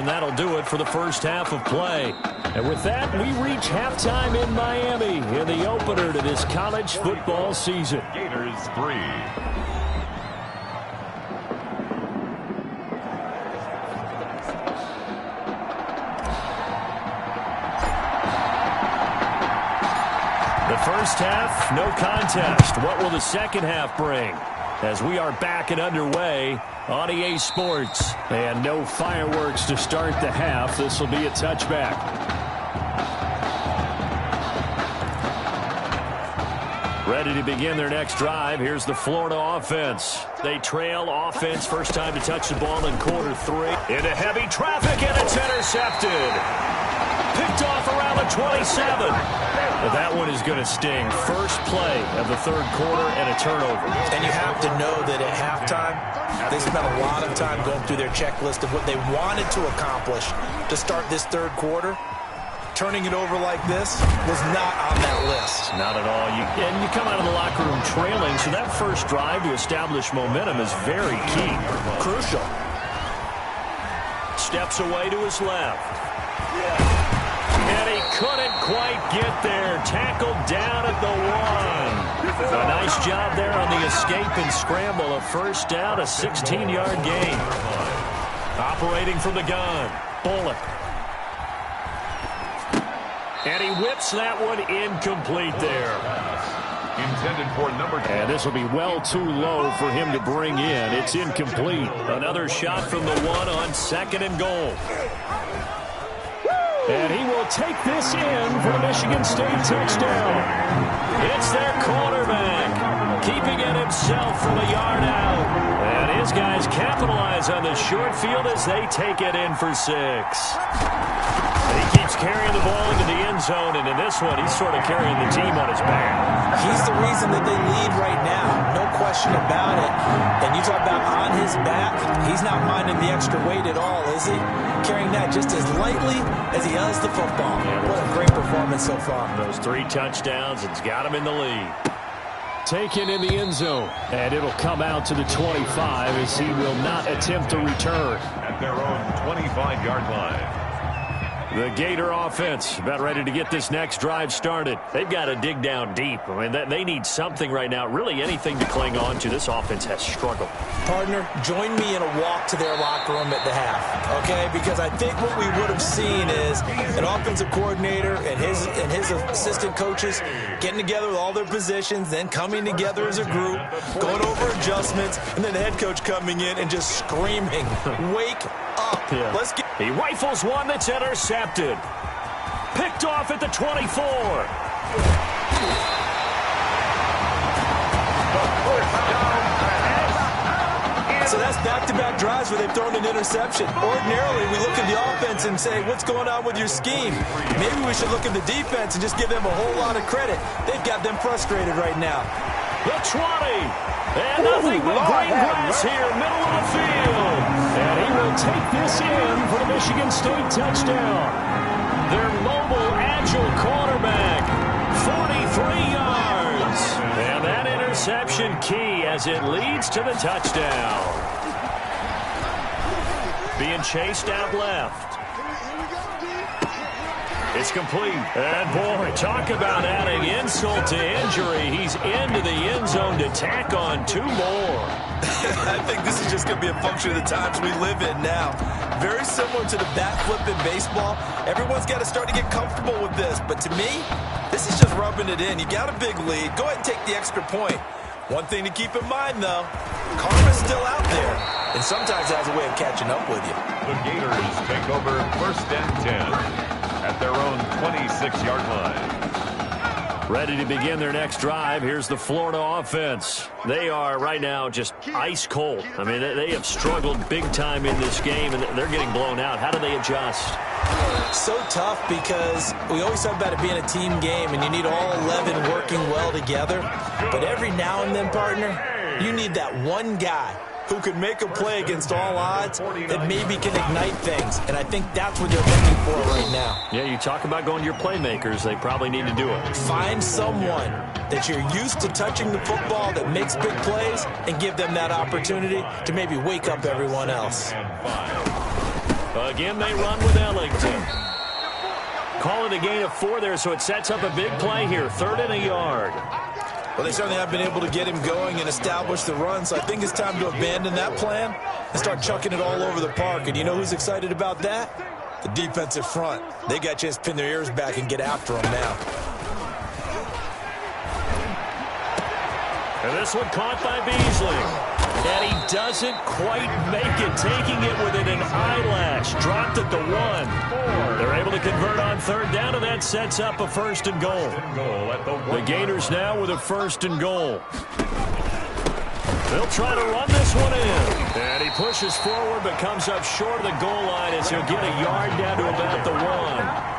And that'll do it for the first half of play. And with that, we reach halftime in Miami in the opener to this college football season. Gators 3. The first half, no contest. What will the second half bring? As we are back and underway on EA Sports. And no fireworks to start the half. This will be a touchback. Ready to begin their next drive. Here's the Florida offense. They trail offense. First time to touch the ball in quarter 3. Into heavy traffic, and it's intercepted. Picked off around the 27. But that one is going to sting. First play of the third quarter and a turnover. And you have to know that at halftime, they spent a lot of time going through their checklist of what they wanted to accomplish to start this third quarter. Turning it over like this was not on that list. Not at all. And you come out of the locker room trailing, so that first drive to establish momentum is very key. Crucial. Steps away to his left. And he couldn't quite get there. Tackled down at the 1. A nice job there on the escape and scramble. A first down, a 16-yard gain. Operating from the gun. Bullock. And he whips that one incomplete there. Intended for number 2. And this will be well too low for him to bring in. It's incomplete. Another shot from the 1 on second and goal. And he will take this in for the Michigan State touchdown. It's their quarterback, keeping it himself from a yard out. And his guys capitalize on the short field as they take it in for 6. He keeps carrying the ball into the end zone, and in this one, he's sort of carrying the team on his back. He's the reason that they lead right now. No question about it. And you talk about on his back, he's not minding the extra weight at all, is he? Carrying that just as lightly as he does the football. What a great performance so far. Those 3 touchdowns, it's got him in the lead. Taken in the end zone, and it'll come out to the 25 as he will not attempt to return. At their own 25-yard line. The Gator offense about ready to get this next drive started. They've got to dig down deep. I mean, they need something right now, really anything to cling on to. This offense has struggled. Partner, join me in a walk to their locker room at the half, okay? Because I think what we would have seen is an offensive coordinator and his assistant coaches getting together with all their positions, then coming together as a group, going over adjustments, and then the head coach coming in and just screaming, wake up. Yeah. Let's get... He rifles one that's intercepted. Picked off at the 24. So that's back-to-back drives where they've thrown an interception. Ordinarily, we look at the offense and say, what's going on with your scheme? Maybe we should look at the defense and just give them a whole lot of credit. They've got them frustrated right now. The 20. And nothing but green grass here, middle of the field. And he will take this in for the Michigan State touchdown. Their mobile, agile quarterback, 43 yards. And that interception key as it leads to the touchdown. Being chased out left. It's complete. And, boy, talk about adding insult to injury. He's into the end zone to tack on 2 more. I think this is just going to be a function of the times we live in now. Very similar to the bat flip in baseball. Everyone's got to start to get comfortable with this. But to me, this is just rubbing it in. You got a big lead. Go ahead and take the extra point. One thing to keep in mind, though, karma's still out there. And sometimes it has a way of catching up with you. The Gators take over 1st and 10. At their own 26-yard line. Ready to begin their next drive. Here's the Florida offense. They are right now just ice cold. I mean, they have struggled big time in this game, and they're getting blown out. How do they adjust? So tough because we always talk about it being a team game, and you need all 11 working well together. But every now and then, partner, you need that one guy who can make a play against all odds that maybe can ignite things. And I think that's what they're looking for right now. Yeah, you talk about going to your playmakers. They probably need to do it. Find someone that you're used to touching the football that makes big plays and give them that opportunity to maybe wake up everyone else. Again, they run with Ellington. Call it a gain of 4 there, so it sets up a big play here. 3rd and a yard. Well, they certainly have been able to get him going and establish the run, so I think it's time to abandon that plan and start chucking it all over the park. And you know who's excited about that? The defensive front. They got a chance to pin their ears back and get after him now. And this one caught by Beasley. And he doesn't quite make it, taking it within an eyelash. Dropped at the 1. They're able to convert on 3rd down, and that sets up a 1st and goal. The Gators now with a 1st and goal. They'll try to run this one in. And he pushes forward but comes up short of the goal line as he'll get a yard down to about the 1.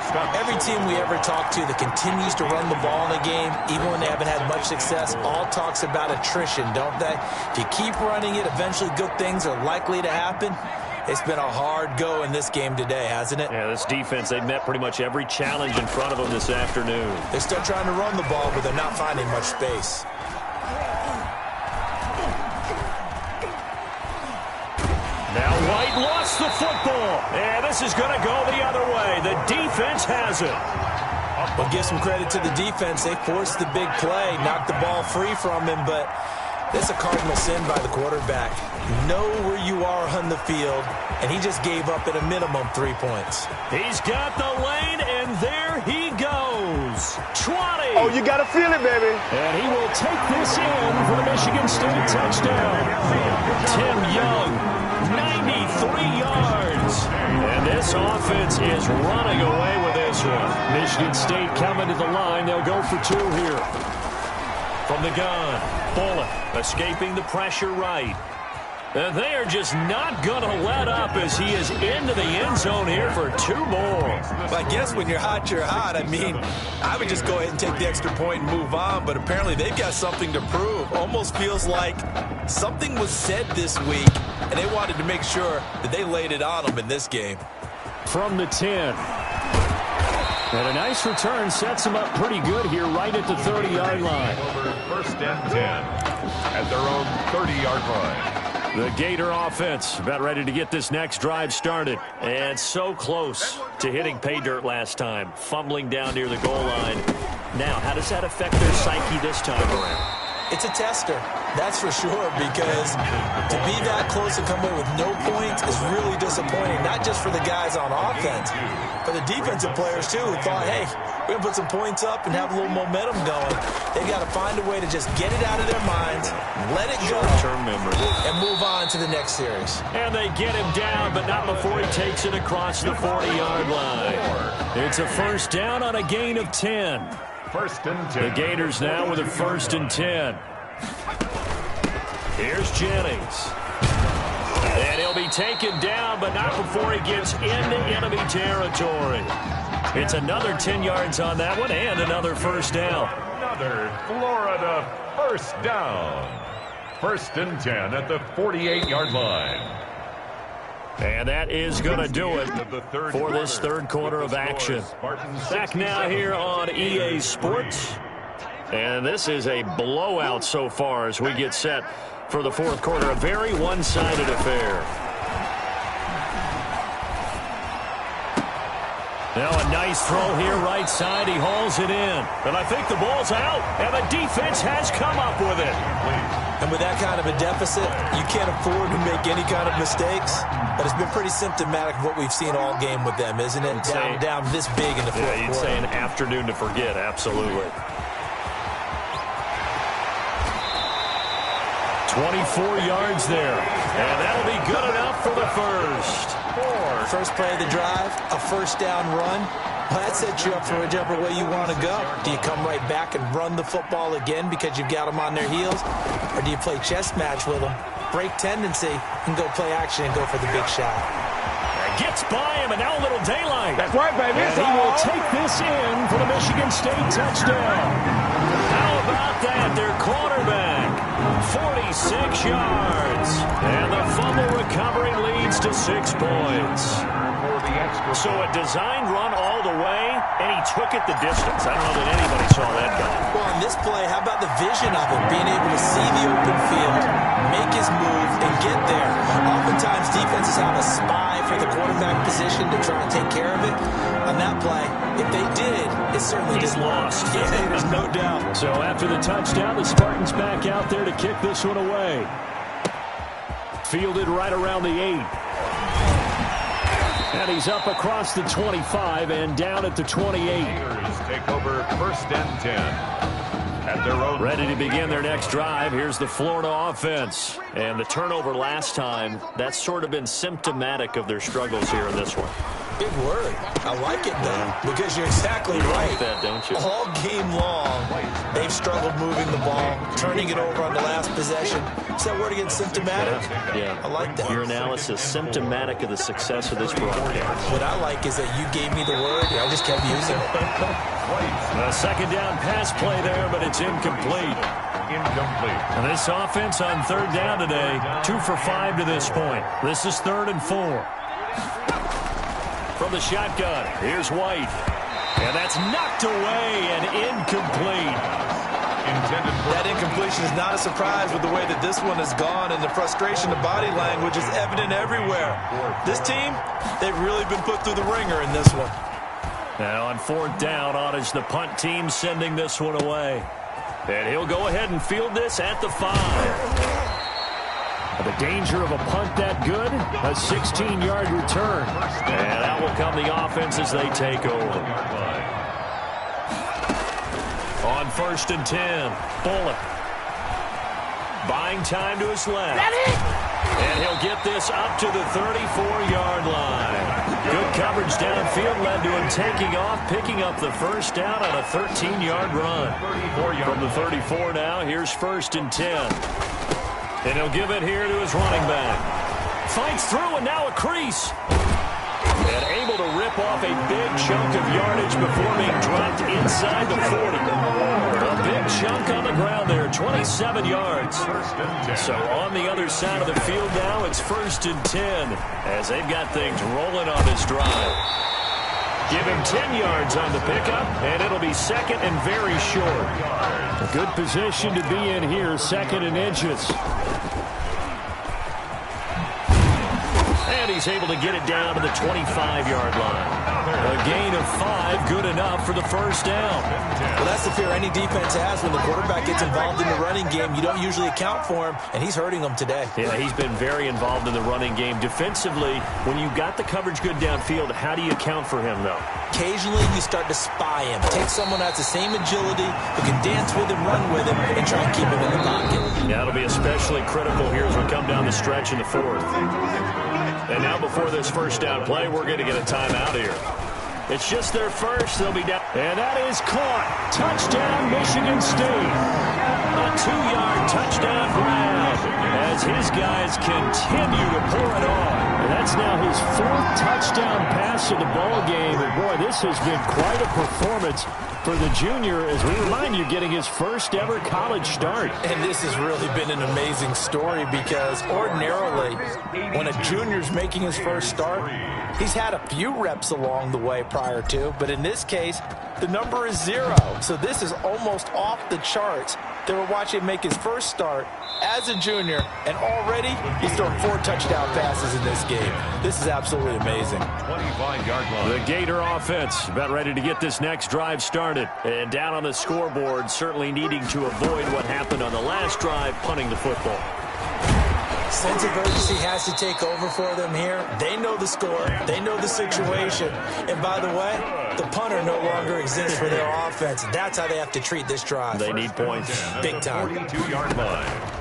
Every team we ever talk to that continues to run the ball in a game, even when they haven't had much success, all talks about attrition, don't they? If you keep running it, eventually good things are likely to happen. It's been a hard go in this game today, hasn't it? Yeah, this defense, they've met pretty much every challenge in front of them this afternoon. They're still trying to run the ball, but they're not finding much space. Now White lost the football. And this is going to go the other way. The defense has it. Well, give some credit to the defense. They forced the big play, knocked the ball free from him, but that's a cardinal sin by the quarterback. Know where you are on the field, and he just gave up at a minimum 3 points. He's got the lane, and there he goes. 20. Oh, you got to feel it, baby. And he will take this in for the Michigan State touchdown. Tim Young, 93 yards. And this offense is running away with this one. Michigan State coming to the line. They'll go for 2 here. From the gun, Bullock escaping the pressure right. And they are just not going to let up as he is into the end zone here for 2 more. Well, I guess when you're hot, you're hot. I mean, I would just go ahead and take the extra point and move on, but apparently they've got something to prove. Almost feels like something was said this week, and they wanted to make sure that they laid it on them in this game. From the 10. And a nice return sets them up pretty good here right at the 30-yard line. Over 1st and 10 at their own 30-yard line. The Gator offense about ready to get this next drive started. And so close to hitting pay dirt last time. Fumbling down near the goal line. Now, how does that affect their psyche this time around? It's a tester, that's for sure, because to be that close and come away with no points is really disappointing, not just for the guys on offense, but the defensive players, too, who thought, hey, we're going to put some points up and have a little momentum going. They've got to find a way to just get it out of their minds, let it go, and move on to the next series. And they get him down, but not before he takes it across the 40-yard line. It's a 1st down on a gain of 10. 1st and 10. The Gators now with a 1st and 10. Here's Jennings. And he'll be taken down, but not before he gets into enemy territory. It's another 10 yards on that one and another 1st down. Another Florida 1st down. 1st and 10 at the 48-yard line. And that is going to do it for this 3rd quarter of action. Back now here on EA Sports. And this is a blowout so far as we get set for the 4th quarter. A very one-sided affair. Now a nice throw here right side. He hauls it in. And I think the ball's out. And the defense has come up with it. And with that kind of a deficit, you can't afford to make any kind of mistakes. But it's been pretty symptomatic of what we've seen all game with them, isn't it? Down this big in the 4th quarter. You'd say an afternoon to forget, absolutely. 24 yards there. And that'll be good enough for the 1st. First play of the drive, a 1st down run. Well, that sets you up for whichever way you want to go. Do you come right back and run the football again because you've got them on their heels? Or do you play chess match with them, break tendency, and go play action and go for the big shot? Gets by him, and now a little daylight. That's right, baby. And he will take this in for the Michigan State touchdown. How about that? Their quarterback, 46 yards. And the fumble recovery leads to 6 points. So a design run all pulled away, and he took it the distance. I don't know that anybody saw that coming. Well, on this play, how about the vision of it? Being able to see the open field, make his move, and get there. Oftentimes, defenses have a spy for the quarterback position to try and take care of it. On that play, if they did, it certainly He's lost. Yeah, there's no doubt. So after the touchdown, the Spartans back out there to kick this one away. Fielded right around the 8. And he's up across the 25 and down at the 28. Take over 1st and 10. At their own. Ready to begin their next drive. Here's the Florida offense. And the turnover last time, that's sort of been symptomatic of their struggles here in this one. Big word. I like it, though, because you're exactly right. Like that, don't you? All game long, they've struggled moving the ball, turning it over on the last possession. Is that word again, symptomatic? Yeah. I like that. Your analysis, symptomatic of the success of this broadcast. What I like is that you gave me the word, I just kept using it. A second down pass play there, but it's incomplete. And this offense on 3rd down today, 2 for 5 to this point. This is 3rd and 4. From the shotgun, here's White. And that's knocked away and incomplete. That incompletion is not a surprise with the way that this one has gone, and the frustration, the body language is evident everywhere. This team, they've really been put through the ringer in this one. Now on 4th down, on is the punt team sending this one away. And he'll go ahead and field this at the 5. The danger of a punt that good, a 16-yard return. And out will come the offense as they take over. On 1st and 10, Bullock. Buying time to his left. And he'll get this up to the 34-yard line. Good coverage downfield led to him taking off, picking up the 1st down on a 13-yard run. From the 34 now, here's 1st and 10. And he'll give it here to his running back. Fights through, and now a crease. And able to rip off a big chunk of yardage before being dropped inside the 40. A big chunk on the ground there, 27 yards. So on the other side of the field now, it's 1st and 10 as they've got things rolling on this drive. Give him 10 yards on the pickup, and it'll be 2nd and very short. A good position to be in here, 2nd and inches. And he's able to get it down to the 25-yard line. A gain of 5, good enough for the 1st down. Well, that's the fear any defense has when the quarterback gets involved in the running game. You don't usually account for him, and he's hurting them today. Yeah, he's been very involved in the running game. Defensively, when you got the coverage good downfield, how do you account for him, though? Occasionally, you start to spy him. Take someone that's the same agility, who can dance with him, run with him, and try and keep him in the pocket. Yeah, it'll be especially critical here as we come down the stretch in the 4th. And now before this 1st down play, we're going to get a timeout here. It's just their first. They'll be down. And that is caught. Touchdown, Michigan State. A 2-yard touchdown grab as his guys continue to pour it on. And that's now his 4th touchdown pass of the ball game. And boy, this has been quite a performance for the junior, as we remind you, getting his first ever college start. And this has really been an amazing story because ordinarily, when a junior's making his first start, he's had a few reps along the way prior to, but in this case, the number is 0. So this is almost off the charts. They were watching him make his first start as a junior, and already he's thrown 4 touchdown passes in this game. This is absolutely amazing. 25-yard line. The Gator offense about ready to get this next drive started. And down on the scoreboard, certainly needing to avoid what happened on the last drive, punting the football. Sense of urgency has to take over for them here. They know the score. They know the situation. And by the way, the punter no longer exists for their offense. That's how they have to treat this drive. They need points. Big time. 42-yard line.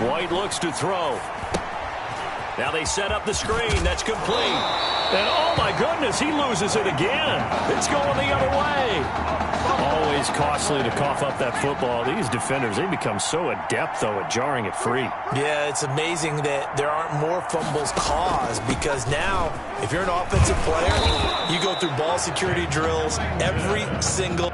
White looks to throw. Now they set up the screen. That's complete. And, oh, my goodness, he loses it again. It's going the other way. Always costly to cough up that football. These defenders, they become so adept, though, at jarring it free. Yeah, it's amazing that there aren't more fumbles caused because now, if you're an offensive player, you go through ball security drills every single